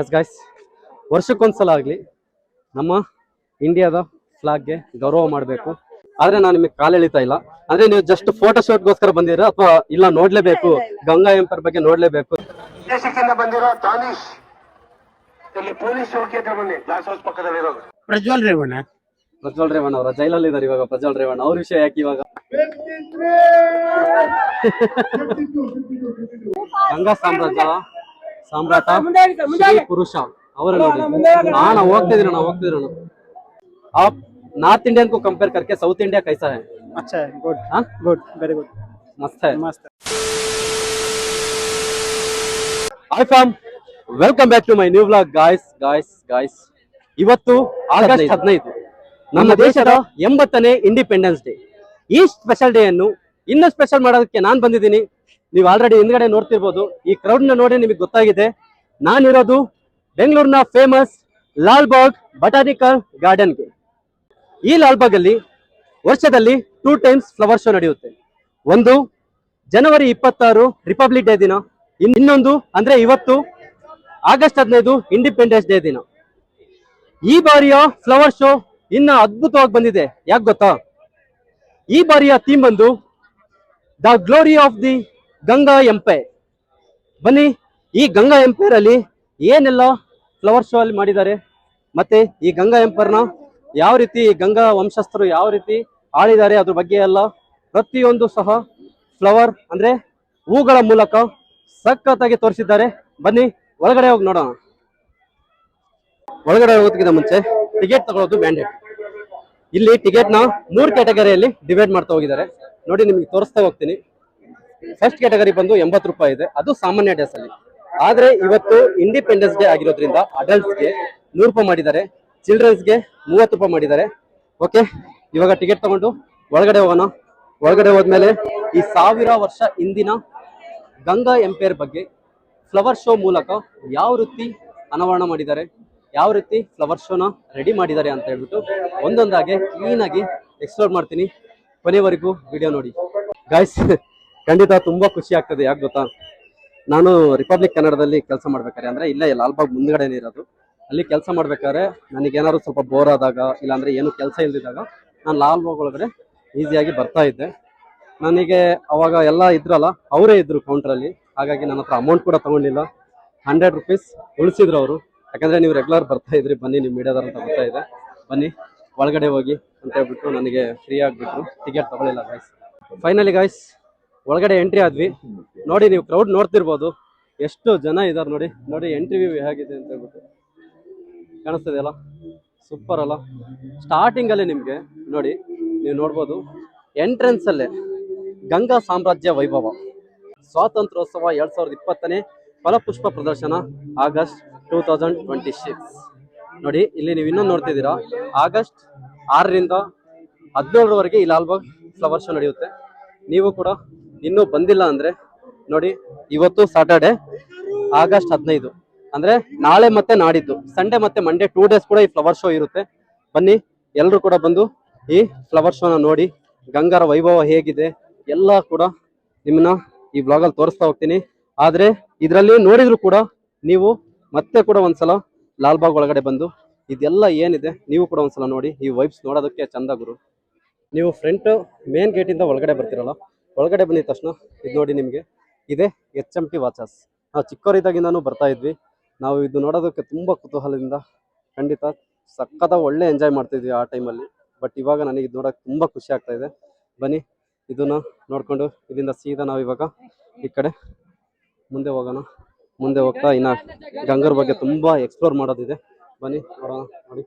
Yes guys, ವರ್ಷಕ್ಕೊಂದ್ಸಲ ಆಗಲಿ ನಮ್ಮ ಇಂಡಿಯಾದ ಫ್ಲಾಗ್ಗೆ ಗೌರವ ಮಾಡಬೇಕು. ಆದ್ರೆ ನಾನು ನಿಮಗೆ ಕಾಲು ಎಳಿತಾ ಇಲ್ಲ. ಅಂದ್ರೆ ನೀವು ಜಸ್ಟ್ ಫೋಟೋ ಶೂಟ್ಗೋಸ್ಕರ ಬಂದಿರ ಅಥವಾ ಇಲ್ಲ ನೋಡ್ಲೇಬೇಕು, ಗಂಗಾ ಎಂಪರ್ ಬಗ್ಗೆ ನೋಡ್ಲೇಬೇಕು. ದೇಶಕ್ಕಿಂತ ಬಂದಿರೋ ತಾನೀಶ್ ಇಲ್ಲಿ ಪೊಲೀಸ್ ಚೌಕಿ ಹತ್ರ ಬನ್ನಿ, ಗ್ಲಾಸ್ ಹೌಸ್ ಪಕ್ಕದಲ್ಲಿರೋದು ಪ್ರಜ್ವಲ್ ರೇವಣ್ಣ. ಪ್ರಜ್ವಲ್ ರೇವಣ್ಣ ಅವರ ಜೈಲಲ್ಲಿ ಇದ್ದಾರೆ ಇವಾಗ. ಪ್ರಜ್ವಲ್ ರೇವಣ್ಣ ಅವ್ರ ವಿಷಯ ಯಾಕೆ ಇವಾಗ? ಗಂಗಾ ಸಾಮ್ರಾಟ ಶ್ರೀ ಪುರುಷ ಅವರ ನೋಡಿ. ನಾವು ಹೋಗ್ತಿದ್ದೀರ आप नॉर्थ इंडियन को कंपेयर करके साउथ इंडिया कैसा है? अच्छा है, गुड. हाँ, गुड, वेरी गुड, मस्त है. Hi fam, welcome back to my new vlog. guys ಇವತ್ತು ಆಗಸ್ಟ್ 15 ನಮ್ಮ ದೇಶದ 80ನೇ ಇಂಡಿಪೆಂಡೆನ್ಸ್ ಡೇ. ಈ ಸ್ಪೆಷಲ್ ಡೇ ಅನ್ನು ಇನ್ನೂ ಸ್ಪೆಷಲ್ ಮಾಡೋದಕ್ಕೆ ನಾನು ಬಂದಿದ್ದೀನಿ. ನೀವು ಆಲ್ರೆಡಿ ಹಿಂದ್ಗಡೆ ನೋಡ್ತಿರ್ಬೋದು. ಈ ಕ್ರೌಡ್ ನ ನೋಡಿ ನಿಮಗೆ ಗೊತ್ತಾಗಿದೆ. ನಾನಿರೋದು ಬೆಂಗಳೂರಿನ ಫೇಮಸ್ ಲಾಲ್ಬಾಗ್ ಬಟಾನಿಕಲ್ ಗಾರ್ಡನ್ಗೆ. ಈ ಲಾಲ್ಬಾಗ್ ಅಲ್ಲಿ ವರ್ಷದಲ್ಲಿ 2 times ಫ್ಲವರ್ ಶೋ ನಡೆಯುತ್ತೆ. ಒಂದು ಜನವರಿ 26 ರಿಪಬ್ಲಿಕ್ ಡೇ ದಿನ, ಇನ್ನೊಂದು ಅಂದ್ರೆ ಇವತ್ತು ಆಗಸ್ಟ್ 15 ಇಂಡಿಪೆಂಡೆನ್ಸ್ ಡೇ ದಿನ. ಈ ಬಾರಿಯ ಫ್ಲವರ್ ಶೋ ಇನ್ನ ಅದ್ಭುತವಾಗಿ ಬಂದಿದೆ. ಯಾಕೆ ಗೊತ್ತಾ? ಈ ಬಾರಿಯ ಥೀಮ್ ಬಂದು the glory of the Ganga empire. ಬನ್ನಿ, ಈ ಗಂಗಾ ಎಂಪೈರ್ ಅಲ್ಲಿ ಏನೆಲ್ಲ ಫ್ಲವರ್ ಶೋ ಅಲ್ಲಿ ಮಾಡಿದ್ದಾರೆ, ಮತ್ತೆ ಈ ಗಂಗಾ ಎಂಪೈರ್ನ ಯಾವ ರೀತಿ ಗಂಗಾ ವಂಶಸ್ಥರು ಯಾವ ರೀತಿ ಆಳಿದ್ದಾರೆ ಅದ್ರ ಬಗ್ಗೆ ಎಲ್ಲ ಪ್ರತಿಯೊಂದು ಸಹ ಫ್ಲವರ್ ಅಂದ್ರೆ ಹೂಗಳ ಮೂಲಕ ಸಖತ್ತಾಗಿ ತೋರಿಸಿದ್ದಾರೆ. ಬನ್ನಿ ಒಳಗಡೆ ಹೋಗಿ ನೋಡೋಣ. ಒಳಗಡೆ ಹೋಗೋದಕ್ಕಿಂತ ಮುಂಚೆ ಟಿಕೆಟ್ ತಗೊಳ್ಳೋದು ಮ್ಯಾಂಡೇಟ್. ಇಲ್ಲಿ ಟಿಕೆಟ್ ನ 3 ಕ್ಯಾಟಗರಿಯಲ್ಲಿ ಡಿವೈಡ್ ಮಾಡ್ತಾ ಹೋಗಿದ್ದಾರೆ. ನೋಡಿ, ನಿಮಗೆ ತೋರಿಸ್ತಾ ಹೋಗ್ತೀನಿ. ಫಸ್ಟ್ ಕ್ಯಾಟಗರಿ ಬಂದು 80 ರೂಪಾಯಿ ಇದೆ, ಅದು ಸಾಮಾನ್ಯ ಡೇಸ್ ಅಲ್ಲಿ. ಆದ್ರೆ ಇವತ್ತು ಇಂಡಿಪೆಂಡೆನ್ಸ್ ಡೇ ಆಗಿರೋದ್ರಿಂದ ಅಡಲ್ಟ್ಸ್ಗೆ 100 ರೂಪಾಯಿ ಮಾಡಿದ್ದಾರೆ, ಚಿಲ್ಡ್ರನ್ಸ್ಗೆ 30 ರೂಪಾಯಿ ಮಾಡಿದ್ದಾರೆ. ಓಕೆ, ಇವಾಗ ಟಿಕೆಟ್ ತಗೊಂಡು ಒಳಗಡೆ ಹೋಗೋಣ. ಒಳಗಡೆ ಹೋದ್ಮೇಲೆ ಈ 1000 ವರ್ಷ ಹಿಂದಿನ ಗಂಗಾ ಎಂಪೈರ್ ಬಗ್ಗೆ ಫ್ಲವರ್ ಶೋ ಮೂಲಕ ಯಾವ ರೀತಿ ಅನಾವರಣ ಮಾಡಿದ್ದಾರೆ, ಯಾವ ರೀತಿ ಫ್ಲವರ್ ಶೋನ ರೆಡಿ ಮಾಡಿದ್ದಾರೆ ಅಂತ ಹೇಳ್ಬಿಟ್ಟು ಒಂದೊಂದಾಗಿ ಕ್ಲೀನ್ ಆಗಿ ಎಕ್ಸ್ಪ್ಲೋರ್ ಮಾಡ್ತೀನಿ. ಕೊನೆವರೆಗೂ ವಿಡಿಯೋ ನೋಡಿ ಗಾಯ್ಸ್. ಖಂಡಿತ ತುಂಬಾ ಖುಷಿ ಆಗ್ತದೆ. ಯಾಕೆ ಗೊತ್ತಾ? ನಾನು ರಿಪಬ್ಲಿಕ್ ಕನ್ನಡದಲ್ಲಿ ಕೆಲಸ ಮಾಡ್ಬೇಕಾದ್ರೆ, ಅಂದ್ರೆ ಇಲ್ಲೇ ಲಾಲ್ಬಾಗ್ ಮುಂದ್ಗಡೆನೇ ಇರೋದು, ಅಲ್ಲಿ ಕೆಲಸ ಮಾಡ್ಬೇಕಾದ್ರೆ ನನಗೇನಾದ್ರು ಸ್ವಲ್ಪ ಬೋರ್ ಆದಾಗ, ಇಲ್ಲಾಂದ್ರೆ ಏನು ಕೆಲಸ ಇಲ್ದಿದ್ದಾಗ ನಾನು ಲಾಲ್ಬಾಗ್ ಒಳಗಡೆ ಈಸಿಯಾಗಿ ಬರ್ತಾ ಇದ್ದೆ. ನನಗೆ ಅವಾಗ ಎಲ್ಲ ಇದ್ರಲ್ಲ, ಅವರೇ ಇದ್ರು ಕೌಂಟ್ರಲ್ಲಿ. ಹಾಗಾಗಿ ನನ್ನ ಹತ್ರ ಅಮೌಂಟ್ ಕೂಡ ತಗೊಂಡಿಲ್ಲ. 100 ರೂಪೀಸ್ ಉಳಿಸಿದ್ರು ಅವರು. ಯಾಕಂದ್ರೆ ನೀವು ರೆಗ್ಯುಲರ್ ಬರ್ತಾ ಇದ್ರಿ, ಬನ್ನಿ ನಿಮ್ಮ ಮೀಡಿಯಾದವ್ರು ಅಂತ ಬರ್ತಾ ಇದೆ, ಬನ್ನಿ ಒಳಗಡೆ ಹೋಗಿ ಅಂತ ಹೇಳ್ಬಿಟ್ಟು ನನಗೆ ಫ್ರೀ ಆಗಿಬಿಟ್ರು. ಟಿಕೆಟ್ ತಗೊಳ್ಳಿಲ್ಲ ಗಾಯ್ಸ್. ಫೈನಲಿ ಗಾಯ್ಸ್ ಒಳಗಡೆ ಎಂಟ್ರಿ ಆದ್ವಿ. ನೋಡಿ, ನೀವು ಕ್ರೌಡ್ ನೋಡ್ತಿರ್ಬೋದು, ಎಷ್ಟು ಜನ ಇದಾರೆ ನೋಡಿ. ನೋಡಿ ಎಂಟ್ರಿ ವ್ಯೂ ಹೇಗಿದೆ ಅಂತ ಹೇಳ್ಬಿಟ್ಟು ಕಾಣಿಸ್ತದೆ ಅಲ್ಲ, ಸೂಪರ್ ಅಲ್ಲ. ಸ್ಟಾರ್ಟಿಂಗ್ ಅಲ್ಲಿ ನಿಮ್ಗೆ ನೋಡಿ, ನೀವು ನೋಡ್ಬೋದು ಎಂಟ್ರೆನ್ಸ್ ಅಲ್ಲೇ ಗಂಗಾ ಸಾಮ್ರಾಜ್ಯ ವೈಭವ ಸ್ವಾತಂತ್ರ್ಯೋತ್ಸವ 2020ನೇ ಫಲಪುಷ್ಪ ಪ್ರದರ್ಶನ ಆಗಸ್ಟ್ 2026. ನೋಡಿ, ಇಲ್ಲಿ ನೀವು ಇನ್ನೊಂದು ನೋಡ್ತಿದ್ದೀರಾ, ಆಗಸ್ಟ್ 6ರಿಂದ 17ರವರೆಗೆ ಈ ಲಾಲ್ಬಾಗ್ ಫ್ಲವರ್ ಶೋ ನಡೆಯುತ್ತೆ. ನೀವು ಕೂಡ ಇನ್ನೂ ಬಂದಿಲ್ಲ ಅಂದ್ರೆ ನೋಡಿ, ಇವತ್ತು ಸಾಟರ್ಡೆ ಆಗಸ್ಟ್ 15, ಅಂದ್ರೆ ನಾಳೆ ಮತ್ತೆ ನಾಡಿದ್ದು ಸಂಡೇ ಮತ್ತೆ ಮಂಡೇ 2 days ಕೂಡ ಈ ಫ್ಲವರ್ ಶೋ ಇರುತ್ತೆ. ಬನ್ನಿ, ಎಲ್ಲರೂ ಕೂಡ ಬಂದು ಈ ಫ್ಲವರ್ ಶೋನ ನೋಡಿ, ಗಂಗಾರ ವೈಭವ ಹೇಗಿದೆ ಎಲ್ಲ ಕೂಡ ನಿಮ್ಮನ್ನ ಈ ಬ್ಲಾಗಲ್ಲಿ ತೋರಿಸ್ತಾ ಹೋಗ್ತೀನಿ. ಆದ್ರೆ ಇದರಲ್ಲಿ ನೋಡಿದ್ರು ಕೂಡ ನೀವು ಮತ್ತೆ ಕೂಡ ಒಂದ್ಸಲ ಲಾಲ್ಬಾಗ್ ಒಳಗಡೆ ಬಂದು ಇದೆಲ್ಲ ಏನಿದೆ ನೀವು ಕೂಡ ಒಂದ್ಸಲ ನೋಡಿ. ಈ ವೈಬ್ಸ್ ನೋಡೋದಕ್ಕೆ ಚಂದ ಗುರು. ನೀವು ಫ್ರಂಟ್ ಮೇನ್ ಗೇಟಿಂದ ಒಳಗಡೆ ಬರ್ತಿರಲ್ಲ, ಒಳಗಡೆ ಬಂದಿದ ತಕ್ಷಣ ಇದು ನೋಡಿ, ನಿಮಗೆ ಇದೆ HMT ವಾಚಸ್. ನಾವು ಚಿಕ್ಕವರಿದ್ದಾಗಿಂದಾನು ಬರ್ತಾ ಇದ್ವಿ. ನಾವು ಇದು ನೋಡೋದಕ್ಕೆ ತುಂಬಾ ಕುತೂಹಲದಿಂದ, ಖಂಡಿತ ಸಕ್ಕತ್ತ ಒಳ್ಳೆ ಎಂಜಾಯ್ ಮಾಡ್ತಿದ್ವಿ ಆ ಟೈಮಲ್ಲಿ. ಬಟ್ ಇವಾಗ ನನಗೆ ಇದು ನೋಡೋಕೆ ತುಂಬಾ ಖುಷಿ ಆಗ್ತಾ ಇದೆ. ಬನ್ನಿ, ಇದನ್ನ ನೋಡ್ಕೊಂಡು ಇಲ್ಲಿಂದ ಸೀದಾ ನಾವು ಇವಾಗ ಈ ಕಡೆ ಮುಂದೆ ಹೋಗೋಣ. ಮುಂದೆ ಹೋಗ್ತಾ ಇನ್ನ ಗಂಗರ ಬಗ್ಗೆ ತುಂಬಾ ಎಕ್ಸ್ಪ್ಲೋರ್ ಮಾಡೋದಿದೆ. ಬನ್ನಿ ನೋಡೋಣ. ನೋಡಿ,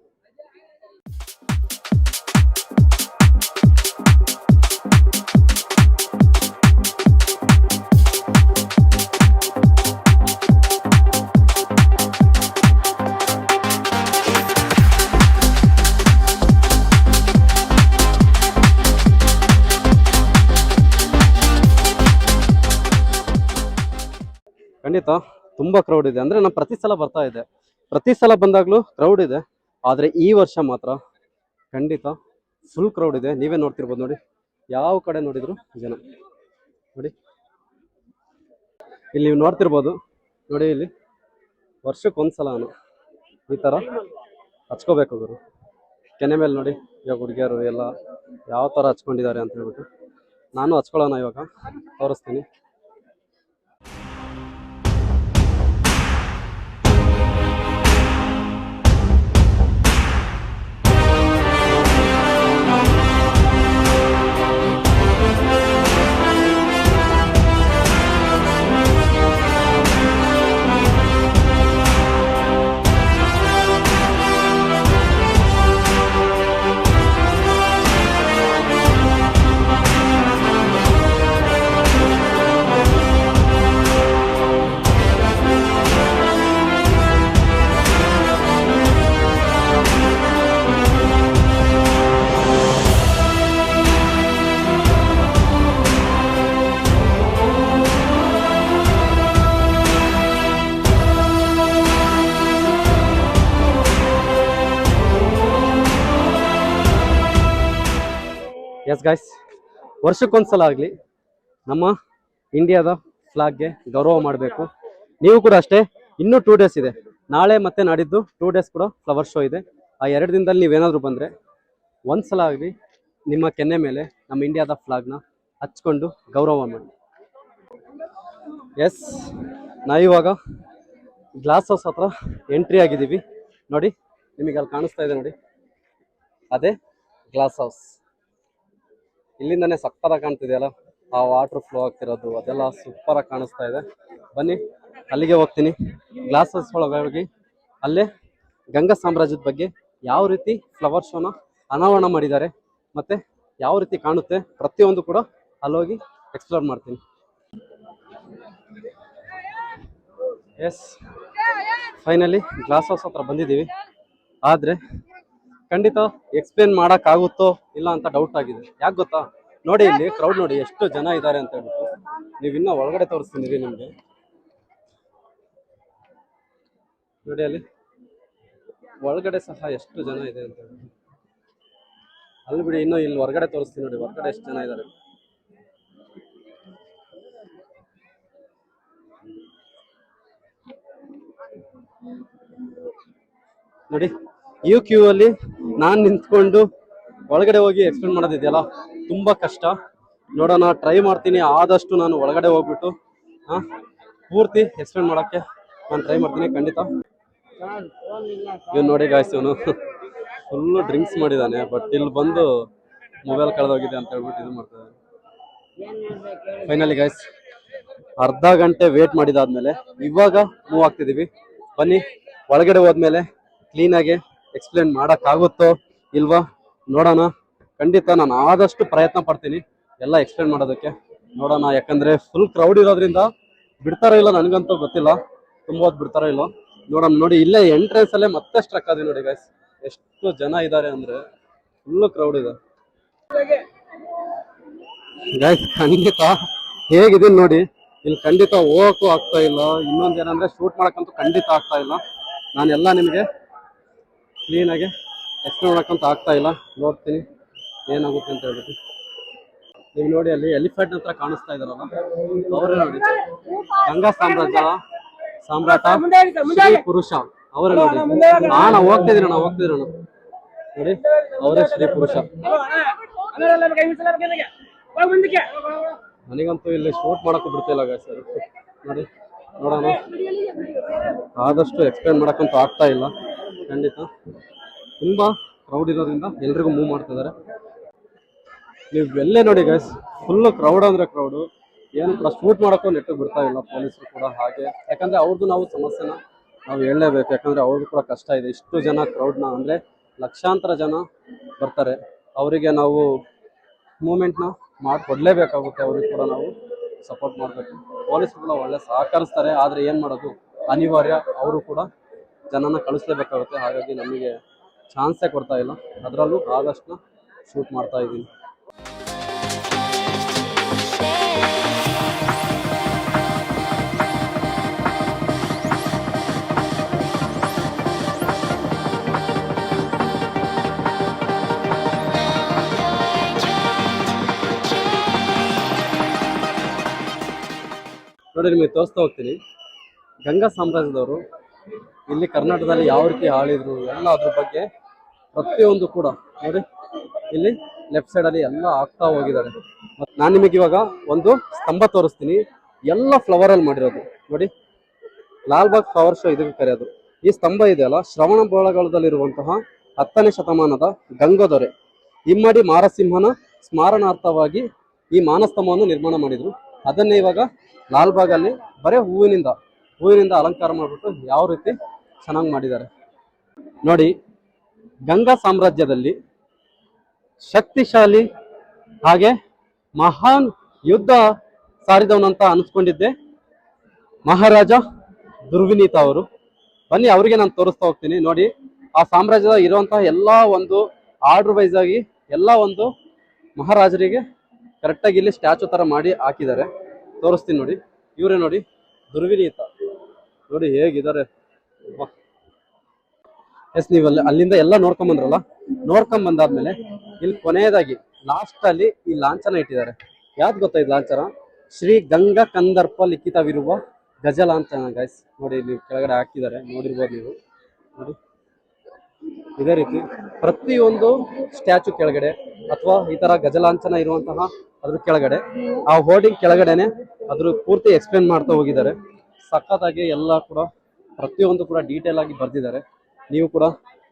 ಖಂಡಿತ ತುಂಬಾ ಕ್ರೌಡ್ ಇದೆ. ಅಂದ್ರೆ ನಾನು ಪ್ರತಿ ಸಲ ಬರ್ತಾ ಇದ್ದೆ, ಪ್ರತಿ ಸಲ ಬಂದಾಗ್ಲೂ ಕ್ರೌಡ್ ಇದೆ. ಆದ್ರೆ ಈ ವರ್ಷ ಮಾತ್ರ ಖಂಡಿತ ಫುಲ್ ಕ್ರೌಡ್ ಇದೆ. ನೀವೇ ನೋಡ್ತಿರ್ಬೋದು ನೋಡಿ, ಯಾವ ಕಡೆ ನೋಡಿದ್ರು ಜನ. ನೋಡಿ, ಇಲ್ಲಿ ನೀವು ನೋಡ್ತಿರ್ಬೋದು ನೋಡಿ ಇಲ್ಲಿ ವರ್ಷಕ್ಕೊಂದ್ಸಲ ಈ ಥರ ಹಚ್ಕೋಬೇಕು ಗುರು. ಕೆನೆ ಮೇಲೆ ನೋಡಿ ಇವಾಗ ಹುಡುಗಿಯರು ಎಲ್ಲ ಯಾವ ಥರ ಹಚ್ಕೊಂಡಿದ್ದಾರೆ ಅಂತ ಹೇಳ್ಬಿಟ್ಟು ನಾನು ಹಚ್ಕೊಳ್ಳೋಣ ಇವಾಗ ತೋರಿಸ್ತೀನಿ. ಎಸ್ ಗಾಯ್ಸ್, ವರ್ಷಕ್ಕೊಂದ್ಸಲ ಆಗಲಿ ನಮ್ಮ ಇಂಡಿಯಾದ ಫ್ಲಾಗ್ಗೆ ಗೌರವ ಮಾಡಬೇಕು. ನೀವು ಕೂಡ ಅಷ್ಟೇ. ಇನ್ನೂ 2 ಡೇಸ್ ಇದೆ, ನಾಳೆ ಮತ್ತೆ ನಾಡಿದ್ದು 2 ಡೇಸ್ ಕೂಡ ಫ್ಲವರ್ ಶೋ ಇದೆ. ಆ 2 ದಿನದಲ್ಲಿ ನೀವೇನಾದರೂ ಬಂದರೆ ಒಂದ್ಸಲ ಆಗಲಿ ನಿಮ್ಮ ಕೆನ್ನೆ ಮೇಲೆ ನಮ್ಮ ಇಂಡಿಯಾದ ಫ್ಲಾಗ್ನ ಹಚ್ಕೊಂಡು ಗೌರವ ಮಾಡಿ. ಎಸ್, ನಾವಿವಾಗ ಗ್ಲಾಸ್ ಹೌಸ್ ಹತ್ರ ಎಂಟ್ರಿ ಆಗಿದ್ದೀವಿ. ನೋಡಿ, ನಿಮಗೆ ಅಲ್ಲಿ ಕಾಣಿಸ್ತಾ ಇದೆ ನೋಡಿ, ಅದೇ ಗ್ಲಾಸ್ ಹೌಸ್. ಇಲ್ಲಿಂದನೇ ಸಕ್ಕತ್ತಾಗಿ ಕಾಣ್ತಿದೆಯಲ್ಲ, ಆ ವಾಟರ್ ಫ್ಲೋ ಆಗ್ತಿರೋದು ಅದೆಲ್ಲ ಸೂಪರಾಗಿ ಕಾಣಿಸ್ತಾ ಇದೆ. ಬನ್ನಿ ಅಲ್ಲಿಗೆ ಹೋಗ್ತೀನಿ. ಗ್ಲಾಸ್ ಹೌಸ್ ಒಳಗೆ ಅಲ್ಲೇ ಗಂಗಾ ಸಾಮ್ರಾಜ್ಯದ ಬಗ್ಗೆ ಯಾವ ರೀತಿ ಫ್ಲವರ್ ಶೋನ ಅನಾವರಣ ಮಾಡಿದ್ದಾರೆ ಮತ್ತೆ ಯಾವ ರೀತಿ ಕಾಣುತ್ತೆ ಪ್ರತಿಯೊಂದು ಕೂಡ ಅಲ್ಲೋಗಿ ಎಕ್ಸ್ಪ್ಲೋರ್ ಮಾಡ್ತೀನಿ. ಎಸ್, ಫೈನಲಿ ಗ್ಲಾಸ್ ಹೌಸ್ ಹತ್ರ ಬಂದಿದ್ದೀವಿ. ಆದರೆ ಖಂಡಿತ ಎಕ್ಸ್ಪ್ಲೇನ್ ಮಾಡೋಕ್ಕಾಗುತ್ತೋ ಇಲ್ಲ ಅಂತ ಡೌಟ್ ಆಗಿದೆ. ಯಾಕೆ ಗೊತ್ತಾ, ನೋಡಿ ಇಲ್ಲಿ ಕ್ರೌಡ್ ನೋಡಿ ಎಷ್ಟು ಜನ ಇದ್ದಾರೆ ಅಂತ ಹೇಳ್ಬಿಟ್ಟು. ನೀವು ಇನ್ನೂ ಒಳಗಡೆ ತೋರಿಸ್ತೀನಿ ನಿಮಗೆ. ನೋಡಿ ಅಲ್ಲಿ ಒಳಗಡೆ ಸಹ ಎಷ್ಟು ಜನ ಇದೆ ಅಂತ ಹೇಳ್ಬಿಟ್ಟು. ಅಲ್ಲಿ ಬಿಡಿ, ಇನ್ನೂ ಇಲ್ಲಿ ಹೊರಗಡೆ ತೋರಿಸ್ತೀನಿ ನೋಡಿ, ಹೊರಗಡೆ ಎಷ್ಟು ಜನ ಇದ್ದಾರೆ. ನೋಡಿ, ಈ ಕ್ಯೂ ಅಲ್ಲಿ ನಾನು ನಿಂತ್ಕೊಂಡು ಒಳಗಡೆ ಹೋಗಿ ಎಕ್ಸ್ಪ್ಲೇನ್ ಮಾಡೋದಿದೆಯಲ್ಲ, ತುಂಬಾ ಕಷ್ಟ. ನೋಡೋಣ, ಟ್ರೈ ಮಾಡ್ತೀನಿ. ಆದಷ್ಟು ನಾನು ಒಳಗಡೆ ಹೋಗ್ಬಿಟ್ಟು ಪೂರ್ತಿ ಎಕ್ಸ್ಪ್ಲೇನ್ ಮಾಡೋಕ್ಕೆ ನಾನು ಟ್ರೈ ಮಾಡ್ತೀನಿ ಖಂಡಿತ. ಇವ್ನು ನೋಡಿ ಗಾಯ್ಸ್, ಇವನು ಫುಲ್ಲು ಡ್ರಿಂಕ್ಸ್ ಮಾಡಿದ್ದಾನೆ, ಬಟ್ ಇಲ್ಲಿ ಬಂದು ಮೊಬೈಲ್ ಕಳೆದೋಗಿದೆ ಅಂತ ಹೇಳ್ಬಿಟ್ಟು ಇದು ಮಾಡ್ತಿದ್ದಾನೆ. ಫೈನಲಿ ಗಾಯ್ಸ್, ಅರ್ಧ ಗಂಟೆ ವೇಟ್ ಮಾಡಿದಾದ್ಮೇಲೆ ಇವಾಗ ಮೂವ್ ಆಗ್ತಿದ್ದೀವಿ. ಬನ್ನಿ, ಒಳಗಡೆ ಹೋದ್ಮೇಲೆ ಕ್ಲೀನಾಗಿ ಎಕ್ಸ್ಪ್ಲೇನ್ ಮಾಡೋಕ್ಕಾಗುತ್ತೋ ಇಲ್ವಾ ನೋಡೋಣ. ಖಂಡಿತ ನಾನು ಆದಷ್ಟು ಪ್ರಯತ್ನ ಪಡ್ತೀನಿ ಎಲ್ಲ ಎಕ್ಸ್ಪ್ಲೇನ್ ಮಾಡೋದಕ್ಕೆ. ನೋಡೋಣ, ಯಾಕಂದರೆ ಫುಲ್ ಕ್ರೌಡ್ ಇರೋದ್ರಿಂದ ಬಿಡ್ತಾರೋ ಇಲ್ಲ ನನಗಂತೂ ಗೊತ್ತಿಲ್ಲ, ತುಂಬ ಹೊತ್ತು ಬಿಡ್ತಾರೋ ಇಲ್ಲೋ ನೋಡೋಣ. ನೋಡಿ, ಇಲ್ಲೇ ಎಂಟ್ರೆನ್ಸಲ್ಲೇ ಮತ್ತೆ ಸ್ಟ್ರಕ್ ಆಗಿದೆ ನೋಡಿ ಗೈಸ್, ಎಷ್ಟು ಜನ ಇದ್ದಾರೆ ಅಂದರೆ ಫುಲ್ಲು ಕ್ರೌಡ್ ಇದೆ ಗೈಸ್. ಖಂಡಿತ ಹೇಗಿದ್ದೀನಿ ನೋಡಿ, ಇಲ್ಲಿ ಖಂಡಿತ ಹೋಗೋಕ್ಕೂ ಆಗ್ತಾ ಇಲ್ಲ. ಇನ್ನೊಂದು ಏನಂದರೆ ಶೂಟ್ ಮಾಡೋಕ್ಕಂತೂ ಖಂಡಿತ ಆಗ್ತಾ ಇಲ್ಲ. ನಾನೆಲ್ಲ ನಿಮಗೆ ಕ್ಲೀನಾಗಿ ಎಕ್ಸ್ಪ್ಲೇನ್ ಮಾಡೋಕ್ಕಂತ ಆಗ್ತಾ ಇಲ್ಲ. ನೋಡ್ತೀನಿ ಏನಾಗುತ್ತೆ ಅಂತ ಹೇಳ್ಬಿಟ್ಟು. ನೀವು ನೋಡಿ, ಅಲ್ಲಿ ಎಲಿಫೆಂಟ್ ಹತ್ರ ಕಾಣಿಸ್ತಾ ಇದ್ದಾರಲ್ಲ, ಅವರೇ ನೋಡಿ, ಗಂಗಾ ಸಾಮ್ರಾಟ ಶ್ರೀ ಪುರುಷ ಅವರೇ ನೋಡಿ. ನಾವು ಹೋಗ್ತಿದ್ದೀರಣ ನೋಡಿ, ಅವರೇ ಶ್ರೀ ಪುರುಷ. ನನಗಂತೂ ಇಲ್ಲಿ ಶೂಟ್ ಮಾಡೋಕ್ಕೂ ಬಿಡ್ತಿಲ್ಲ ಸರ್. ನೋಡಿ, ನೋಡೋಣ, ಆದಷ್ಟು ಎಕ್ಸ್ಪ್ಲೇನ್ ಮಾಡೋಕ್ಕಂತೂ ಆಗ್ತಾ ಇಲ್ಲ ಖಂಡಿತ. ತುಂಬ ಕ್ರೌಡ್ ಇರೋದ್ರಿಂದ ಎಲ್ರಿಗೂ ಮೂವ್ ಮಾಡ್ತಿದ್ದಾರೆ. ನೀವು ಎಲ್ಲೇ ನೋಡಿ ಗೈಸ್, ಫುಲ್ಲು ಕ್ರೌಡ್ ಅಂದರೆ ಕ್ರೌಡು. ಏನು ಕೂಡ ಶೂಟ್ ಮಾಡೋಕ್ಕೂ ನೆಟ್ಟಿಗೆ ಬಿಡ್ತಾ ಇಲ್ಲ ಪೊಲೀಸರು ಕೂಡ ಹಾಗೆ. ಯಾಕಂದರೆ ಅವ್ರದ್ದು ನಾವು ಸಮಸ್ಯೆನ ನಾವು ಹೇಳಲೇಬೇಕು, ಯಾಕಂದರೆ ಅವ್ರಿಗೂ ಕೂಡ ಕಷ್ಟ ಇದೆ. ಇಷ್ಟು ಜನ ಕ್ರೌಡ್ನ ಅಂದರೆ ಲಕ್ಷಾಂತರ ಜನ ಬರ್ತಾರೆ, ಅವರಿಗೆ ನಾವು ಮೂಮೆಂಟ್ನ ಮಾಡಿಕೊಡ್ಲೇಬೇಕಾಗುತ್ತೆ. ಅವ್ರಿಗೆ ಕೂಡ ನಾವು ಸಪೋರ್ಟ್ ಮಾಡಬೇಕು. ಪೊಲೀಸರು ಕೂಡ ಒಳ್ಳೆ ಸಹಕರಿಸ್ತಾರೆ, ಆದರೆ ಏನು ಮಾಡೋದು, ಅನಿವಾರ್ಯ. ಅವರು ಕೂಡ ಜನನ ಕಳಿಸ್ಲೇಬೇಕಾಗುತ್ತೆ. ಹಾಗಾಗಿ ನಮಗೆ ಚಾನ್ಸೇ ಕೊಡ್ತಾ ಇಲ್ಲ. ಅದರಲ್ಲೂ ಆದಷ್ಟು ಶೂಟ್ ಮಾಡ್ತಾ ಇದ್ದೀನಿ. ನೋಡಿ, ನಿಮಗೆ ತೋರಿಸ್ತಾ ಹೋಗ್ತೀನಿ. ಗಂಗಾ ಸಾಮ್ರಾಜ್ಯದವರು ಇಲ್ಲಿ ಕರ್ನಾಟಕದಲ್ಲಿ ಯಾವ ರೀತಿ ಆಳಿದ್ರು ಎಲ್ಲ ಅದ್ರ ಬಗ್ಗೆ ಪ್ರತಿಯೊಂದು ಕೂಡ ನೋಡಿ ಇಲ್ಲಿ ಲೆಫ್ಟ್ ಸೈಡ್ ಅಲ್ಲಿ ಎಲ್ಲ ಆಗ್ತಾ ಹೋಗಿದ್ದಾರೆ. ನಾನು ನಿಮಗೆ ಇವಾಗ ಒಂದು ಸ್ತಂಭ ತೋರಿಸ್ತೀನಿ, ಎಲ್ಲ ಫ್ಲವರ್ ಅಲ್ಲಿ ಮಾಡಿರೋದು ನೋಡಿ. ಲಾಲ್ಬಾಗ್ ಫ್ಲವರ್ ಶೋ ಇದಕ್ಕೆ ಕರೆಯೋದು. ಈ ಸ್ತಂಭ ಇದೆಯಲ್ಲ, ಶ್ರವಣ ಬೆಳಗೊಳದಲ್ಲಿರುವಂತಹ 10ನೇ ಶತಮಾನದ ಗಂಗೋದೊರೆ ಇಮ್ಮಡಿ ಮಾರಸಿಂಹನ ಸ್ಮರಣಾರ್ಥವಾಗಿ ಈ ಮಾನಸ್ತಂಭವನ್ನು ನಿರ್ಮಾಣ ಮಾಡಿದ್ರು. ಅದನ್ನೇ ಇವಾಗ ಲಾಲ್ಬಾಗ್ ಅಲ್ಲಿ ಬರೇ ಹೂವಿನಿಂದ ಅಲಂಕಾರ ಮಾಡಿಬಿಟ್ಟು ಯಾವ ರೀತಿ ಚೆನ್ನಾಗಿ ಮಾಡಿದ್ದಾರೆ ನೋಡಿ. ಗಂಗಾ ಸಾಮ್ರಾಜ್ಯದಲ್ಲಿ ಶಕ್ತಿಶಾಲಿ ಹಾಗೆ ಮಹಾನ್ ಯುದ್ಧ ಸಾರಿದವನಂತ ಅನಿಸ್ಕೊಂಡಿದ್ದೆ ಮಹಾರಾಜ ದುರ್ವಿನೀತ ಅವರು. ಬನ್ನಿ ಅವರಿಗೆ ನಾನು ತೋರಿಸ್ತಾ ಹೋಗ್ತೀನಿ ನೋಡಿ. ಆ ಸಾಮ್ರಾಜ್ಯದ ಇರುವಂತಹ ಎಲ್ಲಾ ಒಂದು ಆರ್ಡರ್ ವೈಸ್ ಆಗಿ ಎಲ್ಲ ಒಂದು ಮಹಾರಾಜರಿಗೆ ಕರೆಕ್ಟಾಗಿ ಇಲ್ಲಿ ಸ್ಟ್ಯಾಚು ತರ ಮಾಡಿ ಹಾಕಿದ್ದಾರೆ. ತೋರಿಸ್ತೀನಿ ನೋಡಿ. ಇವರೇ ನೋಡಿ ದುರ್ವಿನೀತ, ನೋಡಿ ಹೇಗಿದ್ದಾರೆ. ಎಸ್, ನೀವು ಅಲ್ಲಿಂದ ಎಲ್ಲ ನೋಡ್ಕೊಂಬಂದ್ರಲ್ಲ, ನೋಡ್ಕೊಂಬಂದಾದ್ಮೇಲೆ ಇಲ್ಲಿ ಕೊನೆಯದಾಗಿ ಲಾಸ್ಟ್ ಅಲ್ಲಿ ಈ ಲಾಂಛನ ಇಟ್ಟಿದ್ದಾರೆ. ಯಾವ್ದು ಗೊತ್ತಾ ಇದು ಲಾಂಛನ? ಶ್ರೀ ಗಂಗಾ ಕಂದರ್ಪ ಲಿಖಿತವಿರುವ ಗಜ ಲಾಂಛನ ಗೈಸ್. ನೋಡಿ ಇಲ್ಲಿ ಕೆಳಗಡೆ ಹಾಕಿದ್ದಾರೆ, ನೋಡಿರ್ಬೋದು ನೀವು ನೋಡಿ. ಇದೇ ರೀತಿ ಪ್ರತಿಯೊಂದು ಸ್ಟ್ಯಾಚು ಕೆಳಗಡೆ ಅಥವಾ ಈ ತರ ಗಜಲಾಂಛನ ಇರುವಂತಹ ಅದ್ರ ಕೆಳಗಡೆ ಆ ಹೋರ್ಡಿಂಗ್ ಕೆಳಗಡೆನೆ ಅದ್ರ ಪೂರ್ತಿ ಎಕ್ಸ್ಪ್ಲೇನ್ ಮಾಡ್ತಾ ಹೋಗಿದ್ದಾರೆ. ಸಖತ್ತಾಗಿ ಎಲ್ಲ ಕೂಡ ಪ್ರತಿಯೊಂದು ಕೂಡ ಡೀಟೇಲ್ ಆಗಿ ಬರ್ದಿದ್ದಾರೆ. ನೀವು ಕೂಡ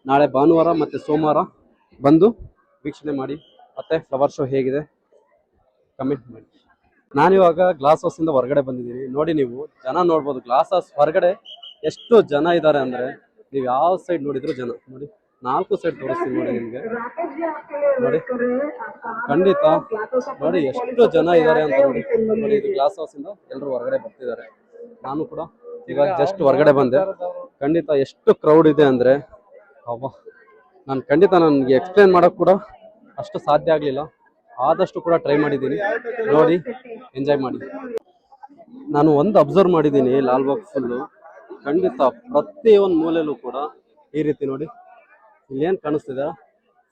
ನಾಳೆ ಭಾನುವಾರ ಮತ್ತೆ ಸೋಮವಾರ ಬಂದು ವೀಕ್ಷಣೆ ಮಾಡಿ. ಮತ್ತೆ ಫ್ಲವರ್ ಶೋ ಹೇಗಿದೆ ಕಮೆಂಟ್ ಮಾಡಿ. ನಾನಿವಾಗ ಗ್ಲಾಸ್ ಹೌಸ್ ಇಂದ ಹೊರಗಡೆ ಬಂದಿದ್ದೀನಿ ನೋಡಿ. ನೀವು ಜನ ನೋಡ್ಬೋದು, ಗ್ಲಾಸ್ ಹೌಸ್ ಹೊರಗಡೆ ಎಷ್ಟು ಜನ ಇದ್ದಾರೆ ಅಂದ್ರೆ ನೀವು ಯಾವ ಸೈಡ್ ನೋಡಿದ್ರು ಜನ ನೋಡಿ. 4 ಸೈಡ್ ತೋರಿಸ್ತೀನಿ ನೋಡಿ ನಿಮ್ಗೆ. ನೋಡಿ ಖಂಡಿತ ನೋಡಿ ಎಷ್ಟು ಜನ ಇದ್ದಾರೆ ಅಂತ ನೋಡಿ. ನೋಡಿ ಇದು ಗ್ಲಾಸ್ ಹೌಸ್ ಇಂದ ಎಲ್ಲರೂ ಹೊರಗಡೆ ಬರ್ತಿದ್ದಾರೆ. ನಾನು ಕೂಡ ಇವಾಗ ಜಸ್ಟ್ ಹೊರಗಡೆ ಬಂದೆ. ಖಂಡಿತ ಎಷ್ಟು ಕ್ರೌಡ್ ಇದೆ ಅಂದ್ರೆ ಅವ ನನಗೆ ಎಕ್ಸ್ಪ್ಲೇನ್ ಮಾಡಕ್ ಕೂಡ ಅಷ್ಟು ಸಾಧ್ಯ ಆಗ್ಲಿಲ್ಲ. ಆದಷ್ಟು ಕೂಡ ಟ್ರೈ ಮಾಡಿದ್ದೀನಿ. ನೋಡಿ ಎಂಜಾಯ್ ಮಾಡಿ. ನಾನು ಒಂದು ಅಬ್ಸರ್ವ್ ಮಾಡಿದ್ದೀನಿ ಲಾಲ್ಬಾಗ್ ಫುಲ್ಲು. ಖಂಡಿತ ಪ್ರತಿಯೊಂದು ಮೂಲೆಯಲ್ಲೂ ಕೂಡ ಈ ರೀತಿ ನೋಡಿ ಇಲ್ಲೇನು ಕಾಣಿಸ್ತಿದೆ,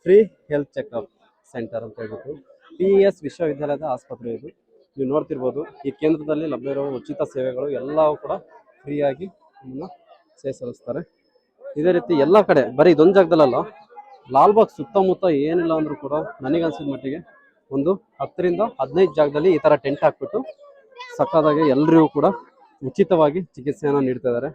ಫ್ರೀ ಹೆಲ್ತ್ ಚೆಕಪ್ ಸೆಂಟರ್ ಅಂತ ಹೇಳ್ಬಿಟ್ಟು PES ವಿಶ್ವವಿದ್ಯಾಲಯದ ಆಸ್ಪತ್ರೆ ಇದು. ನೀವು ನೋಡ್ತಿರ್ಬೋದು ಈ ಕೇಂದ್ರದಲ್ಲಿ ಲಭ್ಯವಿರುವ ಉಚಿತ ಸೇವೆಗಳು ಎಲ್ಲವೂ ಕೂಡ ಫ್ರೀಯಾಗಿ ನಿಮ್ಮನ್ನ ಸಲ್ಲಿಸ್ತಾರೆ. ಇದೇ ರೀತಿ ಎಲ್ಲ ಕಡೆ, ಬರೀ ಇದೊಂದು ಜಾಗದಲ್ಲ, ಲಾಲ್ಬಾಗ್ ಸುತ್ತಮುತ್ತ ಏನಿಲ್ಲ ಅಂದ್ರೂ ಕೂಡ ನನಗನ್ಸಿದ ಮಟ್ಟಿಗೆ ಒಂದು 10 ರಿಂದ 15 ಜಾಗದಲ್ಲಿ ಈ ತರ ಟೆಂಟ್ ಹಾಕ್ಬಿಟ್ಟು ಸಕ್ಕದಾಗಿ ಎಲ್ರಿಗೂ ಕೂಡ ಉಚಿತವಾಗಿ ಚಿಕಿತ್ಸೆಯನ್ನು ನೀಡ್ತಾ ಇದ್ದಾರೆ.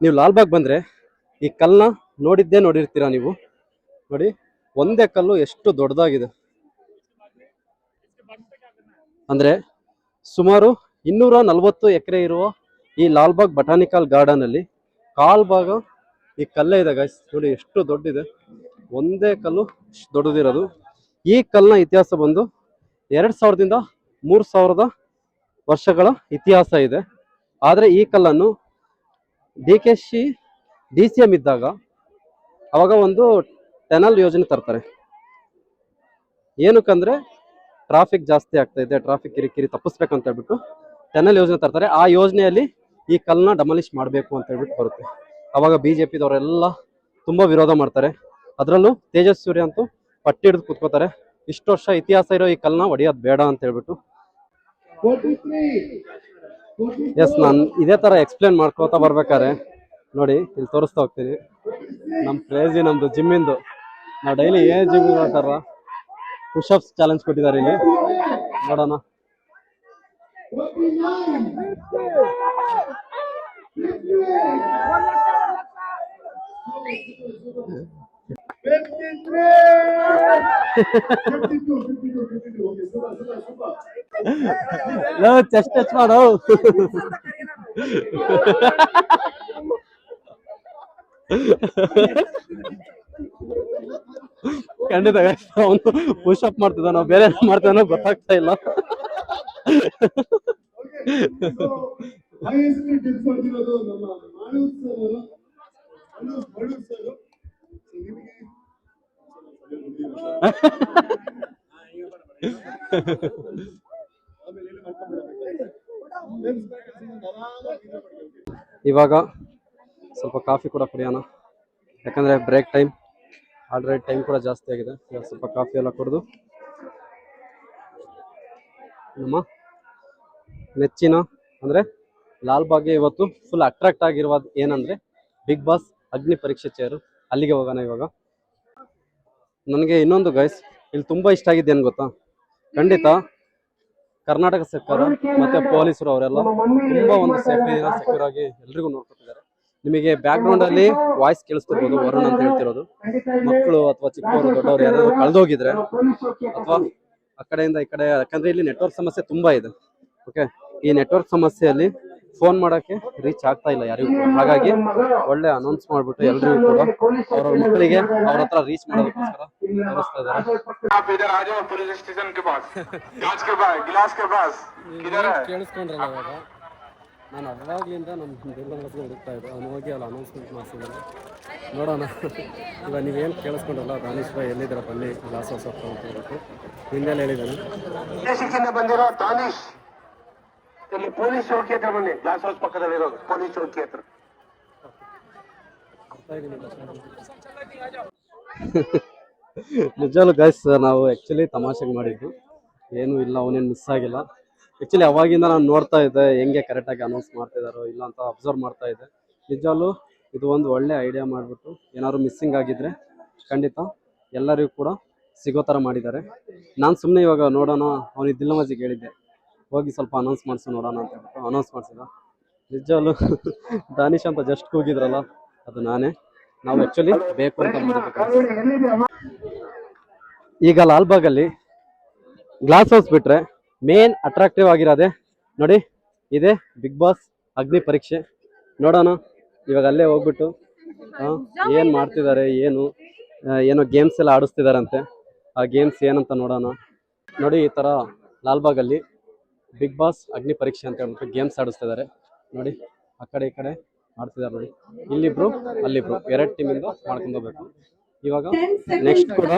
ನೀವು ಲಾಲ್ಬಾಗ್ ಬಂದ್ರೆ ಈ ಕಲ್ಲನ್ನ ನೋಡಿರ್ತೀರಾ ನೀವು. ನೋಡಿ ಒಂದೇ ಕಲ್ಲು ಎಷ್ಟು ದೊಡ್ಡದಾಗಿದೆ ಅಂದ್ರೆ ಸುಮಾರು 240 ಎಕರೆ ಇರುವ ಈ ಲಾಲ್ಬಾಗ್ ಬಟಾನಿಕಲ್ ಗಾರ್ಡನ್ ಅಲ್ಲಿ ಕಾಲ್ ಭಾಗ ಈ ಕಲ್ಲೇ ಇದೆ ಗೈಸ್. ನೋಡಿ ಎಷ್ಟು ದೊಡ್ಡದಿದೆ, ಒಂದೇ ಕಲ್ಲು ದೊಡ್ಡದಿರೋದು. ಈ ಕಲ್ಲಿನ ಇತಿಹಾಸ ಬಂದು 2000 ದಿಂದ 3000 ವರ್ಷಗಳ ಇತಿಹಾಸ ಇದೆ. ಆದ್ರೆ ಈ ಕಲ್ಲನ್ನು DCM ಇದ್ದಾಗ ಅವಾಗ ಒಂದು ಟನಲ್ ಯೋಜನೆ ತರ್ತಾರೆ. ಏನಕ್ಕಂದ್ರೆ ಟ್ರಾಫಿಕ್ ಜಾಸ್ತಿ ಆಗ್ತಾ ಇದೆ, ಟ್ರಾಫಿಕ್ ಕಿರಿಕಿರಿ ತಪ್ಪಿಸ್ಬೇಕಂತ ಹೇಳ್ಬಿಟ್ಟು ಟನಲ್ ಯೋಜನೆ ತರ್ತಾರೆ. ಆ ಯೋಜನೆಯಲ್ಲಿ ಈ ಕಲ್ಲನ್ನ ಡಮಾಲಿಷ್ ಮಾಡಬೇಕು ಅಂತ ಹೇಳ್ಬಿಟ್ಟು ಬರುತ್ತೆ. ಅವಾಗ BJPದವರೆಲ್ಲ ತುಂಬಾ ವಿರೋಧ ಮಾಡ್ತಾರೆ. ಅದರಲ್ಲೂ ತೇಜಸ್ವಿ ಅಂತೂ ಪಟ್ಟಿ ಹಿಡಿದು ಕೂತ್ಕೋತಾರೆ, ಇಷ್ಟು ವರ್ಷ ಇತಿಹಾಸ ಇರೋ ಈ ಕಲ್ಲನ್ನ ಒಡೆಯೋದು ಬೇಡ ಅಂತ ಹೇಳ್ಬಿಟ್ಟು. ಎಸ್, ನಾನು ಇದೇ ತರ ಎಕ್ಸ್ಪ್ಲೇನ್ ಮಾಡ್ಕೋತಾ ಬರ್ಬೇಕಾರೆ ನೋಡಿ ಇಲ್ಲಿ ತೋರಿಸ್ತಾ ಹೋಗ್ತೀನಿ. ನಮ್ದು ಜಿಮ್ಮಿಂದು ನಾವು ಡೈಲಿ ಏನ್ ಜಿಮ್ ಮಾಡ್ತಾರ ಪುಷಪ್ಸ್ ಚಾಲೆಂಜ್ ಕೊಟ್ಟಿದ್ದಾರೆ ಇಲ್ಲಿ, ನೋಡೋಣ. ಚೆಸ್ಟ್ ಟಚ್ ಮಾಡು. ಖಂಡಿತ ಅವನು ಪುಷ್ ಅಪ್ ಮಾಡ್ತಿದ್ದ, ನಾವು ಬೇರೆ ಮಾಡ್ತಾನೋ ಗೊತ್ತಾಗ್ತಾ ಇಲ್ಲ. ಇವಾಗ ಸ್ವಲ್ಪ ಕಾಫಿ ಕೂಡ ಕುಡಿಯೋಣ, ಯಾಕಂದ್ರೆ ಬ್ರೇಕ್ ಟೈಮ್ ಆಲ್ರೆಡಿ ಟೈಮ್ ಕೂಡ ಜಾಸ್ತಿ ಆಗಿದೆ. ಇವಾಗ ಸ್ವಲ್ಪ ಕಾಫಿ ಎಲ್ಲ ಕುಡಿದು ನಮ್ಮ ನೆಚ್ಚಿನ ಅಂದ್ರೆ ಲಾಲ್ಬಾಗ್ಗೆ ಇವತ್ತು ಫುಲ್ ಅಟ್ರಾಕ್ಟ್ ಆಗಿರುವ ಏನಂದ್ರೆ ಬಿಗ್ ಬಾಸ್ ಅಗ್ನಿ ಪರೀಕ್ಷೆ ಚೇರು, ಅಲ್ಲಿಗೆ ಹೋಗೋಣ ಇವಾಗ. ನನಗೆ ಇನ್ನೊಂದು ಗೈಸ್ ಇಲ್ಲಿ ತುಂಬಾ ಇಷ್ಟ ಆಗಿದ್ದು ಏನು ಗೊತ್ತಾ, ಖಂಡಿತ ಕರ್ನಾಟಕ ಸರ್ಕಾರ ಮತ್ತೆ ಪೊಲೀಸರು ಅವರೆಲ್ಲ ತುಂಬಾ ಒಂದು ಸೇಫ್ಟಿನ ಸೆಕ್ಯೂರ್ ಆಗಿ ಎಲ್ರಿಗೂ ನೋಡ್ಕೊತಿದ್ದಾರೆ. ನಿಮಗೆ ಬ್ಯಾಕ್ ಗ್ರೌಂಡ್ ಅಲ್ಲಿ ವಾಯ್ಸ್ ಕೇಳಿಸ್ತಿರ್ಬೋದು, ವರುಣ್ ಅಂತ ಹೇಳ್ತಿರೋದು. ಮಕ್ಕಳು ಅಥವಾ ಚಿಕ್ಕವರು ದೊಡ್ಡವರು ಯಾರಾದ್ರು ಕಳೆದೋಗಿದ್ರೆ ಅಥವಾ ಆ ಕಡೆಯಿಂದ ಈ ಕಡೆ, ಯಾಕಂದ್ರೆ ಇಲ್ಲಿ ನೆಟ್ವರ್ಕ್ ಸಮಸ್ಯೆ ತುಂಬಾ ಇದೆ. ಓಕೆ, ಈ ನೆಟ್ವರ್ಕ್ ಸಮಸ್ಯೆಯಲ್ಲಿ ಫೋನ್ ಮಾಡಕ್ಕೆ ರೀಚ್ ಆಗ್ತಾ ಇಲ್ಲ ಯಾರಿಗೂ ಕೂಡ. ಹಾಗಾಗಿ ಒಳ್ಳೆ ಅನೌನ್ಸ್ ಮಾಡ್ಬಿಟ್ಟು ಎಲ್ರಿಗೂ ಕೂಡ ಅವ್ರ ಮಕ್ಕಳಿಗೆ ಅವ್ರ ಹತ್ರ ರೀಚ್ ಮಾಡೋದಕ್ಕೋಸ್ಕರ ತೋರಿಸ್ತಾ ಇದ್ದಾರೆ. आप इधर आ जाओ पुलिस स्टेशन के पास, कांच के पास, गिलास के पास. किधर है? ಕೇಳಿಸ್ಕೊಂಡ್ರಲ್ಲ ಇವಾಗ, ನಾನು ಅವಾಗ್ಲಿಂದ ನಮ್ಮ ಬೆಂಗಳೂರಿಗೆ ಹುಡುಕ್ತಾ ಇದ್ದೆ, ಅವನು ಹೋಗಿ ಅಲ್ಲಿ ಅನೌನ್ಸ್ಮೆಂಟ್ ಮಾಡಿಸಿದ್ದಾನೆ. ನೋಡೋಣ ಇವಾಗ ನೀವೇನು ಕೇಳಿಸ್ಕೊಂಡ್ರಲ್ಲ, ದಾನಿಶ್ ಭಾಯ್ ಎಲ್ಲಿದ್ದೀರ ಬನ್ನಿ ಗ್ಲಾಸ್ ಹೌಸ್ ಹತ್ರ ಅಂತ ಹೇಳ್ಬಿಟ್ಟು ಹಿಂದೆಲ್ಲ ಹೇಳಿದ್ದಾನೆ. ಶಿಕ್ಷಣ ಬಂದಿರೋ ದಾನಿಶ್ ಇಲ್ಲಿ ಪೊಲೀಸ್ ಚೌಕಿ ಹತ್ರ ಬನ್ನಿ, ಗ್ಲಾಸ್ ಹೌಸ್ ಪಕ್ಕದಲ್ಲಿರೋದು ಪೊಲೀಸ್ ಚೌಕಿ ಹತ್ರ. ನಿಜವಾಗ್ಲೂ ಗೈಸ್ ನಾವು ಆ್ಯಕ್ಚುಲಿ ತಮಾಷೆಗೆ ಮಾಡಿದ್ದು, ಏನೂ ಇಲ್ಲ, ಅವನೇನು ಮಿಸ್ ಆಗಿಲ್ಲ. ಆ್ಯಕ್ಚುಲಿ ಅವಾಗಿಂದ ನಾನು ನೋಡ್ತಾ ಇದ್ದೆ ಹೆಂಗೆ ಕರೆಕ್ಟಾಗಿ ಅನೌನ್ಸ್ ಮಾಡ್ತಿದ್ದಾರೋ ಇಲ್ಲ ಅಂತ ಅಬ್ಸರ್ವ್ ಮಾಡ್ತಾ ಇದ್ದೆ. ನಿಜವಾಗ್ಲೂ ಇದು ಒಂದು ಒಳ್ಳೆ ಐಡಿಯಾ ಮಾಡಿಬಿಟ್ಟು ಏನಾದ್ರು ಮಿಸ್ಸಿಂಗ್ ಆಗಿದ್ರೆ ಖಂಡಿತ ಎಲ್ಲರಿಗೂ ಕೂಡ ಸಿಗೋ ಥರ ಮಾಡಿದ್ದಾರೆ. ನಾನು ಸುಮ್ಮನೆ ಇವಾಗ ನೋಡೋಣ, ಅವನಿಗೆ ದಿಲ್ಲಮಜಿಗೆ ಹೇಳಿದ್ದೆ ಹೋಗಿ ಸ್ವಲ್ಪ ಅನೌನ್ಸ್ ಮಾಡಿಸು ನೋಡೋಣ ಅಂತ ಹೇಳ್ಬಿಟ್ಟು ಅನೌನ್ಸ್ ಮಾಡಿಸಿದ. ನಿಜವಾಗ್ಲೂ ದಾನಿಶ್ ಅಂತ ಜಸ್ಟ್ ಕೂಗಿದ್ರಲ್ಲ ಅದು ನಾನೇ. ನಾವು ಆ್ಯಕ್ಚುಲಿ ಬೇಕು ಅಂತ ಮಾಡಿದ್ದೆ. ಈಗ ಲಾಲ್ಬಾಗಲ್ಲಿ ಗ್ಲಾಸ್ ಹೌಸ್ ಬಿಟ್ರೆ ಮೇನ್ ಅಟ್ರಾಕ್ಟಿವ್ ಆಗಿರೋದೆ ನೋಡಿ, ಇದೆ ಬಿಗ್ ಬಾಸ್ ಅಗ್ನಿ ಪರೀಕ್ಷೆ. ನೋಡೋಣ ಇವಾಗ ಅಲ್ಲೇ ಹೋಗ್ಬಿಟ್ಟು ಏನು ಮಾಡ್ತಿದ್ದಾರೆ, ಏನೋ ಗೇಮ್ಸ್ ಎಲ್ಲ ಆಡಿಸ್ತಿದಾರಂತೆ, ಆ ಗೇಮ್ಸ್ ಏನಂತ ನೋಡೋಣ. ನೋಡಿ ಈ ಥರ ಲಾಲ್ಬಾಗಲ್ಲಿ ಬಿಗ್ ಬಾಸ್ ಅಗ್ನಿ ಪರೀಕ್ಷೆ ಅಂತ ಹೇಳ್ಬಿಟ್ಟು ಗೇಮ್ಸ್ ಆಡಿಸ್ತಿದ್ದಾರೆ ನೋಡಿ. ಆ ಕಡೆ ಈ ಕಡೆ ಮಾಡ್ತಿದ್ದಾರೆ ನೋಡಿ, ಇಲ್ಲಿಬ್ರು ಅಲ್ಲಿಬ್ರು, 2 ಟೀಮಿಂದ ಮಾಡ್ಕೊಂಡು ಹೋಗ್ಬೇಕು. ಇವಾಗ ನೆಕ್ಸ್ಟ್ ಕೂಡ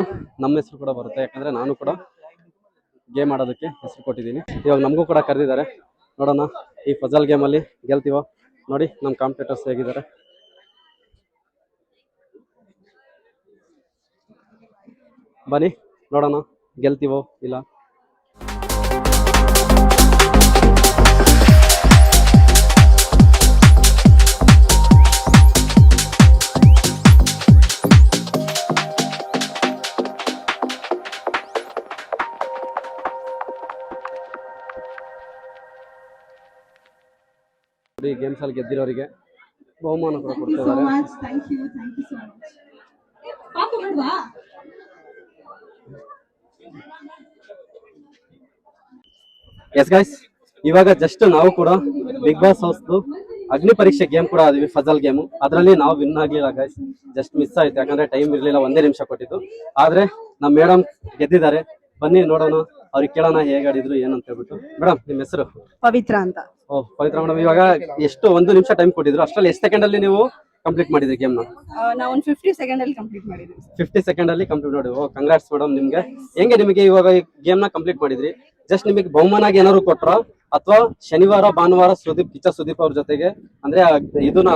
ನಮ್ಮ ಹೆಸರು ಕೂಡ ಬರುತ್ತೆ, ಯಾಕಂದ್ರೆ ನಾನು ಕೂಡ ಗೇಮ್ ಆಡೋದಕ್ಕೆ ಹೆಸರು ಕೊಟ್ಟಿದ್ದೀನಿ. ಇವಾಗ ನಮಗೂ ಕೂಡ ಕರೆದಿದ್ದಾರೆ, ನೋಡೋಣ ಈ ಫಜಲ್ ಗೇಮಲ್ಲಿ ಗೆಲ್ತೀವೋ. ನೋಡಿ ನಮ್ಮ ಕಾಂಪಿಟೇಟರ್ಸ್ ಹೇಗಿದ್ದಾರೆ, ಬನ್ನಿ ನೋಡೋಣ ಗೆಲ್ತೀವೋ ಇಲ್ಲ. ಈ ಗೇಮ್ಸ್ ಅಲ್ಲಿ ಗೆದ್ದಿರೋರಿಗೆ ಬಹುಮಾನ ಕೂಡ ಕೊಡ್ತಿದ್ದಾರೆ. ಎಸ್ ಗೈಸ್, ಇವಾಗ ಜಸ್ಟ್ ನಾವು ಕೂಡ ಬಿಗ್ ಬಾಸ್ ಹೌಸ್ ಅಗ್ನಿ ಪರೀಕ್ಷೆ ಗೇಮ್ ಕೂಡ ಆದ್ವಿ, ಫಜಲ್ ಗೇಮು. ಅದರಲ್ಲಿ ನಾವು ವಿನ್ ಆಗ್ಲಿಲ್ಲ ಗೈಸ್, ಜಸ್ಟ್ ಮಿಸ್ ಆಯ್ತು, ಯಾಕಂದ್ರೆ ಟೈಮ್ ಇರ್ಲಿಲ್ಲ, 1 ನಿಮಿಷ ಕೊಟ್ಟಿದ್ದು. ಆದ್ರೆ ನಮ್ಮ ಮೇಡಮ್ ಗೆದ್ದಿದ್ದಾರೆ, ಬನ್ನಿ ನೋಡೋಣ, ಅವ್ರಿಗೆ ಕೇಳೋಣ ಹೇಗೆ ಆಡಿದ್ರು ಏನಂತ ಹೇಳ್ಬಿಟ್ಟು. ಮೇಡಮ್ ನಿಮ್ಮ ಹೆಸರು? ಪವಿತ್ರ ಅಂತ. ಓ ಪವಿತ್ರ ಮೇಡಮ್, ಇವಾಗ ಎಷ್ಟು 1 ನಿಮಿಷ ಟೈಮ್ ಕೊಟ್ಟಿದ್ರು, ಅಷ್ಟರಲ್ಲಿ ಎಷ್ಟು ಸೆಕೆಂಡ್ ಅಲ್ಲಿ ನೀವು ಕಂಪ್ಲೀಟ್ ಮಾಡಿದ್ರಿ ಗೇಮ್ ನ? ನಾವು ಒಂದು 50 ಸೆಕೆಂಡ್ ಅಲ್ಲಿ ಕಂಪ್ಲೀಟ್ ಮಾಡಿದ್ವಿ. 50 ಸೆಕೆಂಡ್ ಅಲ್ಲಿ ಕಂಪ್ಲೀಟ್ ಮಾಡಿ. ಓ ಕಂಗ್ರಾಟ್ಸ್ ಮೇಡಮ್ ನಿಮ್ಗೆ. ಹೆಂಗೆ ನಿಮಗೆ ಇವಾಗ ಈ ಗೇಮ್ ನ ಕಂಪ್ಲೀಟ್ ಮಾಡಿದ್ರಿ, ಜಸ್ಟ್ ನಿಮಗೆ ಬಹುಮಾನ ಏನಾದ್ರು ಕೊಟ್ರ ಅಥವಾ ಶನಿವಾರ ಭಾನುವಾರ ಕಿಚ್ಚ ಸುದೀಪ್ ಅವ್ರ ಜೊತೆಗೆ ಅಂದ್ರೆ ಇದನ್ನ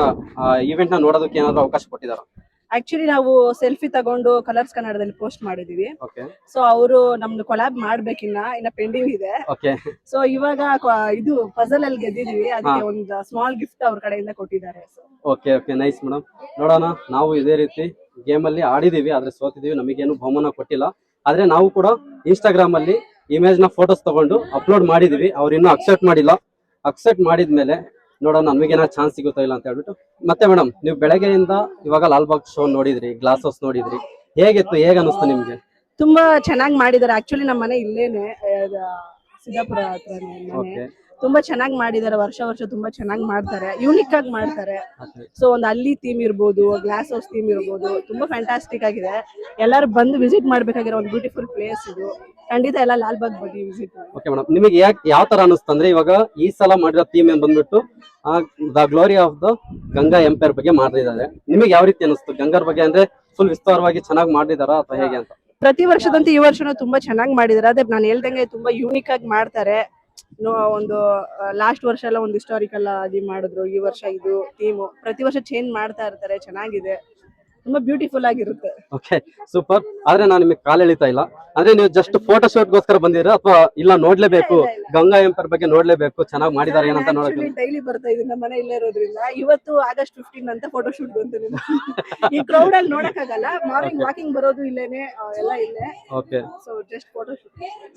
ಇವೆಂಟ್ ನ ನೋಡೋದಕ್ಕೆ ಏನಾದ್ರು ಅವಕಾಶ ಕೊಟ್ಟಿದಾರ? ಆಕ್ಚುಲಿ ನಾವು ಸೆಲ್ಫಿ ತಗೊಂಡು ಕಲರ್ಸ್ ಕನ್ನಡದಲ್ಲಿ ಪೋಸ್ಟ್ ಮಾಡಿದೀವಿ. ಓಕೆ, ಸೊ ಅವರು ನಮ್ದು ಕೊಲಾಬ್ ಇನ್ನ ಪೆಂಡಿಂಗ್ ಇದೆ. ಓಕೆ, ಸೊ ಇವಾಗ ಇದು ಪಜಲ್ ಅಲ್ಲಿ ಗೆದ್ದಿದೀವಿ, ಅದಕ್ಕೆ ಒಂದು ಸ್ಮಾಲ್ ಗಿಫ್ಟ್ ಅವ್ರ ಕಡೆಯಿಂದ ಕೊಟ್ಟಿದ್ದಾರೆ. Okay okay, nice madam. ನೋಡೋಣ, ನಾವು ಇದೇ ರೀತಿ ಗೇಮ್ ಅಲ್ಲಿ ಆಡಿದೀವಿ, ಆದ್ರೆ ಸೋತಿದೀವಿ, ನಮಗೇನು ಬಹುಮಾನ ಕೊಟ್ಟಿಲ್ಲ. ಆದ್ರೆ ನಾವು ಕೂಡ ಇನ್ಸ್ಟಾಗ್ರಾಮ್ ಅಲ್ಲಿ ಇಮೇಜ್ ನ ಫೋಟೋಸ್ ತಗೊಂಡು ಅಪ್ಲೋಡ್ ಮಾಡಿದೀವಿ, ಅವ್ರು ಇನ್ನೂ ಅಕ್ಸೆಪ್ಟ್ ಮಾಡಿಲ್ಲ. ಅಕ್ಸೆಪ್ಟ್ ಮಾಡಿದ್ಮೇಲೆ ನೋಡೋಣ ನಮಗೇನೋ ಚಾನ್ಸ್ ಸಿಗುತ್ತಾ ಇಲ್ಲ ಅಂತ ಹೇಳ್ಬಿಟ್ಟು. ಮತ್ತೆ ಮೇಡಮ್, ನೀವು ಬೆಳಗ್ಗೆಯಿಂದ ಇವಾಗ ಲಾಲ್ಬಾಗ್ ಶೋ ನೋಡಿದ್ರಿ, ಗ್ಲಾಸ್ ಹೌಸ್ ನೋಡಿದ್ರಿ, ಹೇಗಿತ್ತು, ಹೇಗೆ ಅನಿಸ್ತು ನಿಮ್ಗೆ? ತುಂಬಾ ಚೆನ್ನಾಗಿ ಮಾಡಿದ್ದಾರೆ. ಆಕ್ಚುಲಿ ನಮ್ಮ ಮನೆ ಇಲ್ಲೇನೆ, ಸಿದ್ದಾಪುರ ಹತ್ರನೇ ಮನೆ. ತುಂಬಾ ಚೆನ್ನಾಗಿ ಮಾಡಿದ್ದಾರೆ, ವರ್ಷ ತುಂಬಾ ಚೆನ್ನಾಗಿ ಮಾಡ್ತಾರೆ, ಯೂನಿಕ್ ಆಗಿ ಮಾಡ್ತಾರೆ. ಸೊ ಒಂದು ಅಲ್ಲಿ ಥೀಮ್ ಇರ್ಬೋದು, ಗ್ಲಾಸ್ ಹೌಸ್ ಥೀಮ್ ಇರ್ಬೋದು, ತುಂಬಾ ಫ್ಯಾಂಟಾಸ್ಟಿಕ್ ಆಗಿದೆ. ಎಲ್ಲರೂ ಬಂದು ವಿಸಿಟ್ ಮಾಡ್ಬೇಕಾಗಿರೋ ಒಂದು ಬ್ಯೂಟಿಫುಲ್ ಪ್ಲೇಸ್ ಇದು. ಖಂಡಿತ ಎಲ್ಲ ಲಾಲ್ಬಾಗ್ ಬಗ್ಗೆ ವಿಸಿಟ್ ಮಾಡಿ. ಓಕೆ ಮೇಡಮ್, ನಿಮಗೆ ಯಾವ ತರ ಅನಿಸ್ತು ಅಂದ್ರೆ ಇವಾಗ ಈ ಸಲ ಮಾಡಿರೋ ಥೀಮ್ ಏನ್ ಬಂದ್ಬಿಟ್ಟು the glory of the Ganga empire ಬಗ್ಗೆ ಮಾಡಿದ್ದಾರೆ, ನಿಮಗೆ ಯಾವ ರೀತಿ ಅನಿಸ್ತು? ಗಂಗಾರ್ ಬಗ್ಗೆ ಅಂದ್ರೆ ಫುಲ್ ವಿಸ್ತಾರವಾಗಿ ಚೆನ್ನಾಗಿ ಮಾಡಿದಾರಾ ಅಥವಾ ಹೇಗೆ ಅಂತ? ಪ್ರತಿ ವರ್ಷದಂತೆ ಈ ವರ್ಷನೂ ತುಂಬಾ ಚೆನ್ನಾಗಿ ಮಾಡಿದ್ದಾರೆ. ಅದೇ ನಾನು ಹೇಳ್ದಂಗೆ ತುಂಬಾ ಯೂನಿಕ್ ಆಗಿ ಮಾಡ್ತಾರೆ. ಒಂದು ಲಾಸ್ಟ್ ವರ್ಷ ಎಲ್ಲ ಒಂದು ಹಿಸ್ಟಾರಿಕಲ್ ಆಗಿ ಮಾಡಿದ್ರು, ಈ ವರ್ಷ ಇದು ಥೀಮು. ಪ್ರತಿ ವರ್ಷ ಚೇಂಜ್ ಮಾಡ್ತಾ ಇರ್ತಾರೆ, ಚೆನ್ನಾಗಿದೆ, ತುಂಬಾ ಬ್ಯೂಟಿಫುಲ್ ಆಗಿರುತ್ತೆ. Okay, super. ಆದ್ರೆ ನಾನು ನಿಮಗೆ ಕಾಲ್ ಎಳಿತಾ ಇಲ್ಲ, ಅಂದ್ರೆ ನೀವು ಜಸ್ಟ್ ಫೋಟೋ ಶೂಟ್ಗೋಸ್ಕರ ಬಂದಿರ ಅಥವಾ ಇಲ್ಲ ನೋಡ್ಲೇಬೇಕು, ಗಂಗಾ ಎಂಪರ್ ಬಗ್ಗೆ ನೋಡ್ಲೇಬೇಕು, ಚೆನ್ನಾಗಿ ಮಾಡಿದಾರೆ ಏನಂತ ನೋಡಕ್ಕೆ? ಡೈಲಿ ಬರ್ತಾ ಇದೀನಿ, ನಮ್ಮ ಮನೆ ಇಲ್ಲೇ ಇರೋದ್ರಿಂದ. ಇವತ್ತು ಆಗಸ್ಟ್ 15 ಅಂತ ಫೋಟೋ ಶೂಟ್ ಬಂತು. ಈ ಕ್ರೌಡ್ ಅಲ್ಲಿ ನೋಡಕ್ಕಾಗಲ್ಲ, ಮಾರ್ನಿಂಗ್ ವಾಕಿಂಗ್ ಬರೋದು ಇಲ್ಲೇನೆ, ಎಲ್ಲ ಇಲ್ಲೇ. Okay, so just photo shoot.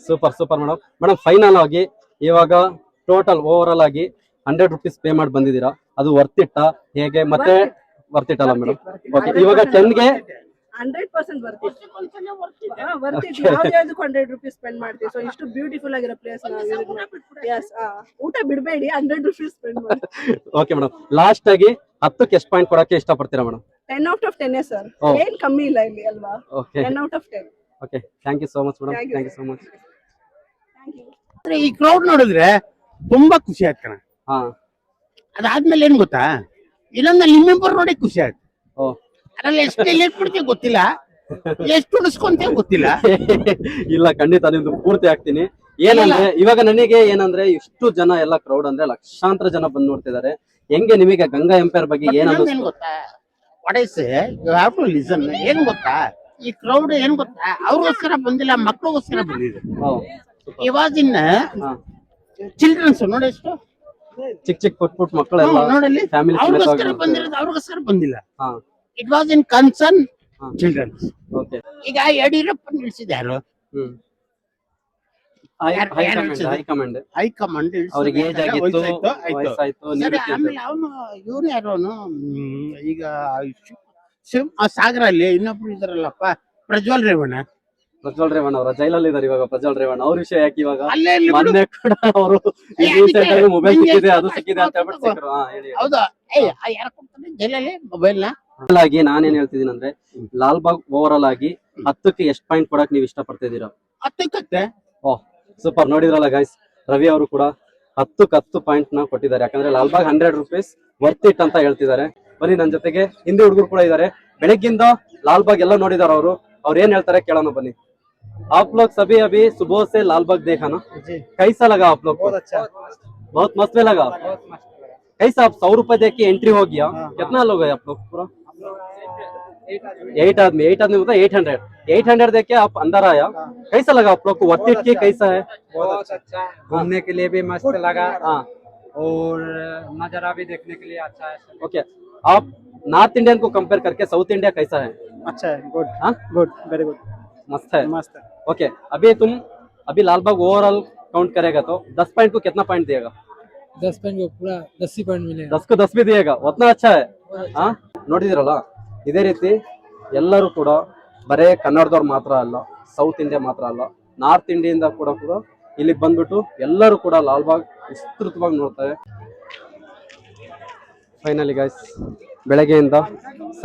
Super super madam. Final ಆಗಿ ಇವಾಗ ಟೋಟಲ್ ಓವರ್ ಆಲ್ ಆಗಿ 100 ರೂಪೀಸ್ ಪೇ ಮಾಡಿ ಬಂದಿದ್ದೀರಾ, ಅದು ವರ್ತ್ ಇಟ್ಟ ಹೇಗೆ? ಮತ್ತೆ ವರ್ತ್ ಇಟ್ ಅಲ್ಲ ಮೇಡಮ್? ಓಕೆ, ಇವಾಗ 10ಗೆ 100% ಯಾವ್ದಾವ್ದಕ್ಕೂ 100 ರೂಪೀಸ್ ಸ್ಪೆಂಡ್ ಮಾಡ್ತೀವಿ. ಸೊ ಇಷ್ಟು ಬ್ಯೂಟಿಫುಲ್ ಆಗಿರೋ ಪ್ಲೇಸ್ ಊಟ ಬಿಡಬೇಡಿ, 100 ರೂಪೀಸ್ ಸ್ಪೆಂಡ್ ಮಾಡಿ. ಓಕೆ ಮೇಡಮ್, ಲಾಸ್ಟ್ ಆಗಿ 10ಕ್ಕೆ ಎಷ್ಟು ಪಾಯಿಂಟ್ ಕೊಡಕ್ಕೆ ಇಷ್ಟಪಡ್ತೀರಾ ಮೇಡಮ್? 10 out of 10 ಸರ್, ಏನ್ ಕಮ್ಮಿ ಇಲ್ಲ ಇಲ್ಲಿ ಅಲ್ವಾ? Okay, 10 out of 10. Okay, thank you so much madam, thank you so much. ಈ ಕ್ರೌಡ್ ನೋಡಿದ್ರೆ ತುಂಬಾ ಖುಷಿ ಆಯ್ತು ಕಣ. ಹಾ, ಅದಾದ್ಮೇಲೆ ಏನ್ ಗೊತ್ತಾ, ಇನ್ನೊಂದು ನಿಮ್ಮಿಬ್ಬರು ನೋಡಿ ಖುಷಿ ಆಯ್ತು. ಓ ಅದ್ರಲ್ಲಿ ಎಷ್ಟು ಲೇಟ್ ಕೊಡ್ತೀವಿ ಗೊತ್ತಿಲ್ಲ, ಎಷ್ಟು ಉಳಿಸ್ಕೊಂತೀವಿ ಗೊತ್ತಿಲ್ಲ. ಇಲ್ಲ, ಖಂಡಿತ ನಿಮ್ದು ಪೂರ್ತಿ ಆಗ್ತೀನಿ. ಏನಂದ್ರೆ ಇವಾಗ ನನಗೆ ಏನಂದ್ರೆ ಇಷ್ಟು ಜನ ಎಲ್ಲ ಕ್ರೌಡ್ ಅಂದ್ರೆ ಲಕ್ಷಾಂತರ ಜನ ಬಂದು ನೋಡ್ತಿದ್ದಾರೆ. ಹೆಂಗೆ ನಿಮಗೆ ಗಂಗಾ ಎಂಪೈರ್ ಬಗ್ಗೆ ಏನ್ ಏನ್ ಗೊತ್ತಾ, what I say you have to listen. ಏನ್ ಗೊತ್ತಾ, ಈ ಕ್ರೌಡ್ ಏನ್ ಗೊತ್ತಾ, ಅವ್ರಿಗೋಸ್ಕರ ಬಂದಿಲ್ಲ, ಮಕ್ಕಳಿಗೋಸ್ಕರ ಬಂದಿದೆ. ಇವಾಗಿನ ಚಿಲ್ಡ್ರನ್ಸ್ ನೋಡಿ ಎಷ್ಟು ಚಿಕ್ಕ ಚಿಕ್ಕ ಪುಟ್ ಮಕ್ಕಳೆಲ್ಲ ನೋಡಲ್ಲಿ, ಫ್ಯಾಮಿಲಿ ಅವ್ರಿಗೋಸ್ಕರ ಬಂದಿರೋದು, ಅವ್ರಿಗೋಸ್ಕರ ಬಂದಿಲ್ಲ. It was in concern childrens. Okay, ಈಗ ಯಡಿಯೂರಪ್ಪ ನಿಲ್ಸಿದ ಯಾರು? ಹೈಕಮಾಂಡ್ ಹೈಕಮಾಂಡ್ ಅವ್ರಿಗೆ ಏಜ್ ಆಗಿತ್ತು, ವಯಸ್ಸಾಯ್ತು. ಆಮೇಲೆ ಅವನು ಇವನು ಯಾರು ಅವನು, ಈಗ ಸಾಗರ ಅಲ್ಲಿ ಇನ್ನೊಬ್ರು ಇದಾರಲ್ಲಪ್ಪ, ಪ್ರಜ್ವಲ್ ರೇವಣ್ಣ. ಪ್ರಜ್ವಲ್ ರೇವಣ್ಣ ಅವರ ಜೈಲಲ್ಲಿ ಇದಾರೆ ಇವಾಗ. ಪ್ರಜ್ವಲ್ ರೇವಣ್ಣ ಅವ್ರ ವಿಷಯ ಯಾಕೆ ಇವಾಗ? ಅಲ್ಲೇ ಮೊನ್ನೆ ಕೂಡ ಅವರು ಮೊಬೈಲ್ ಸಿಕ್ಕಿದೆ, ಅದು ಸಿಕ್ಕಿದೆ ಅಂತ ಹೇಳ್ಬಿಟ್ಟು ಸಿಕ್ಕರು. ಹೇಳಿ. ಹೌದಾ? ಯಾರು ಕೊಡ್ತಾನೆ ಜೈಲಲ್ಲಿ ಮೊಬೈಲ್ ನ? ಆಗಿ ನಾನೇನ್ ಹೇಳ್ತಿದ್ದೀನಿ ಅಂದ್ರೆ, ಲಾಲ್ಬಾಗ್ ಓವರ್ ಆಲ್ ಆಗಿ 10ಕ್ಕೆ ಎಷ್ಟು ಪಾಯಿಂಟ್ ಕೊಡಕ್ ನೀವು ಇಷ್ಟಪಡ್ತಿದ್ದೀರಾ? 10ಕ್ಕೆ. ಓಹ್, ಸೂಪರ್. ನೋಡಿದ್ರಲ್ಲ ಗೈಸ್, ರವಿ ಅವರು ಕೂಡ 10ಕ್ಕೆ 10 ಪಾಯಿಂಟ್ ನ ಕೊಟ್ಟಿದ್ದಾರೆ. ಯಾಕಂದ್ರೆ ಲಾಲ್ಬಾಗ್ 100 ರೂಪೀಸ್ ವರ್ತ್ ಇಟ್ ಅಂತ ಹೇಳ್ತಿದ್ದಾರೆ. ಬನ್ನಿ, ನನ್ನ ಜೊತೆಗೆ ಹಿಂದಿ ಹುಡುಗರು ಕೂಡ ಇದ್ದಾರೆ. ಬೆಳಗ್ಗಿಂದ ಲಾಲ್ಬಾಗ್ ಎಲ್ಲ ನೋಡಿದಾರ ಅವರು. ಅವ್ರು ಏನ್ ಹೇಳ್ತಾರೆ ಕೇಳೋಣ ಬನ್ನಿ. आप लोग सभी अभी सुबह से लालबाग देखा ना, कैसा लगा आप लोग को? बहुत मस्त में लगा। कैसा आप 100 रुपए देख के एंट्री हो गया, कितना लोग है आप लोग? पूरा 8 आदमी मतलब 800 देख के आप अंदर आया। कैसा लगा आप लोग को? वर्थ इट की कैसा है? बहुत अच्छा, घूमने के लिए भी मस्त लगा। हाँ, और नजारा भी देखने के लिए अच्छा है। ओके, आप नॉर्थ इंडियन को कंपेयर करके साउथ इंडिया कैसा है? अच्छा है, गुड। हाँ, गुड, वेरी गुड, मस्त है। मस्त है। ओके, अभी लालबाग ओवरऑल काउंट करेगा तो 10 पॉइंट को कितना पॉइंट देगा? 10 पॉइंट को पूरा 10 ही पॉइंट मिलेगा। 10 को 10 भी देगा, उतना अच्छा है। हाँ, ನೋಡಿದಿರಲ್ಲ, ಇದೇ ರೀತಿ ಎಲ್ಲರೂ ಕೂಡ ಬರೇ ಕನ್ನಡದವ್ರು ಮಾತ್ರ ಅಲ್ಲ, ಸೌತ್ ಇಂಡಿಯಾ ಮಾತ್ರ ಅಲ್ಲ, ನಾರ್ತ್ ಇಂಡಿಯಿಂದ ಕೂಡ ಇಲ್ಲಿಗೆ ಬಂದ್ಬಿಟ್ಟು ಎಲ್ಲರೂ ಕೂಡ ಲಾಲ್ಬಾಗ್ ವಿಸ್ತೃತವಾಗಿ ನೋಡ್ತಾರೆ. ಫೈನಲಿ ಗೈಸ್, ಬೆಳಗ್ಗೆಯಿಂದ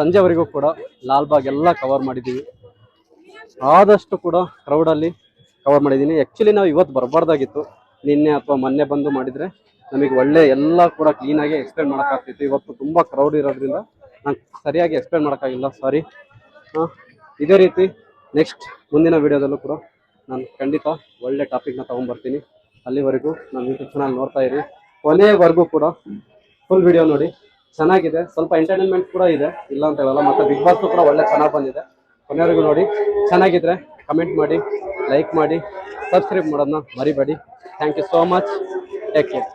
ಸಂಜೆವರೆಗೂ ಕೂಡ ಲಾಲ್ಬಾಗ್ ಎಲ್ಲ ಕವರ್ ಮಾಡಿದ್ದೀವಿ. ಆದಷ್ಟು ಕೂಡ ಕ್ರೌಡಲ್ಲಿ ಕವರ್ ಮಾಡಿದ್ದೀನಿ. ಆ್ಯಕ್ಚುಲಿ ನಾವು ಇವತ್ತು ಬರಬಾರ್ದಾಗಿತ್ತು, ನಿನ್ನೆ ಅಥವಾ ಮೊನ್ನೆ ಬಂದು ಮಾಡಿದರೆ ನಮಗೆ ಒಳ್ಳೆ ಎಲ್ಲ ಕೂಡ ಕ್ಲೀನಾಗಿ ಎಕ್ಸ್ಪ್ಲೇನ್ ಮಾಡೋಕ್ಕಾಗ್ತಿತ್ತು. ಇವತ್ತು ತುಂಬ ಕ್ರೌಡ್ ಇರೋದ್ರಿಂದ ನಾನು ಸರಿಯಾಗಿ ಎಕ್ಸ್ಪ್ಲೇನ್ ಮಾಡೋಕ್ಕಾಗಿಲ್ಲ, ಸಾರಿ. ಇದೇ ರೀತಿ ನೆಕ್ಸ್ಟ್ ಮುಂದಿನ ವಿಡಿಯೋದಲ್ಲೂ ಕೂಡ ನಾನು ಖಂಡಿತ ಒಳ್ಳೆ ಟಾಪಿಕ್ನ ತೊಗೊಂಬರ್ತೀನಿ. ಅಲ್ಲಿವರೆಗೂ ನಮ್ಮ ಯೂಟ್ಯೂಬ್ ಚಾನಲ್ ನೋಡ್ತಾ ಇರಿ, ಕೊನೆಯವರೆಗೂ ಕೂಡ ಫುಲ್ ವಿಡಿಯೋ ನೋಡಿ. ಚೆನ್ನಾಗಿದೆ, ಸ್ವಲ್ಪ ಎಂಟರ್ಟೈನ್ಮೆಂಟ್ ಕೂಡ ಇದೆ, ಇಲ್ಲ ಅಂತ ಹೇಳಲ್ಲ. ಮತ್ತು ಬಿಗ್ ಬಾಸ್ ಕೂಡ ಒಳ್ಳೆ ಚೆನ್ನಾಗಿ ಬಂದಿದೆ. ಕೊನೆಯವರೆಗೂ ನೋಡಿ. ಚೆನ್ನಾಗಿದ್ರೆ ಕಮೆಂಟ್ ಮಾಡಿ, ಲೈಕ್ ಮಾಡಿ, ಸಬ್ಸ್ಕ್ರೈಬ್ ಮಾಡೋದನ್ನ ಮರಿಬೇಡಿ. Thank you so much. Take care.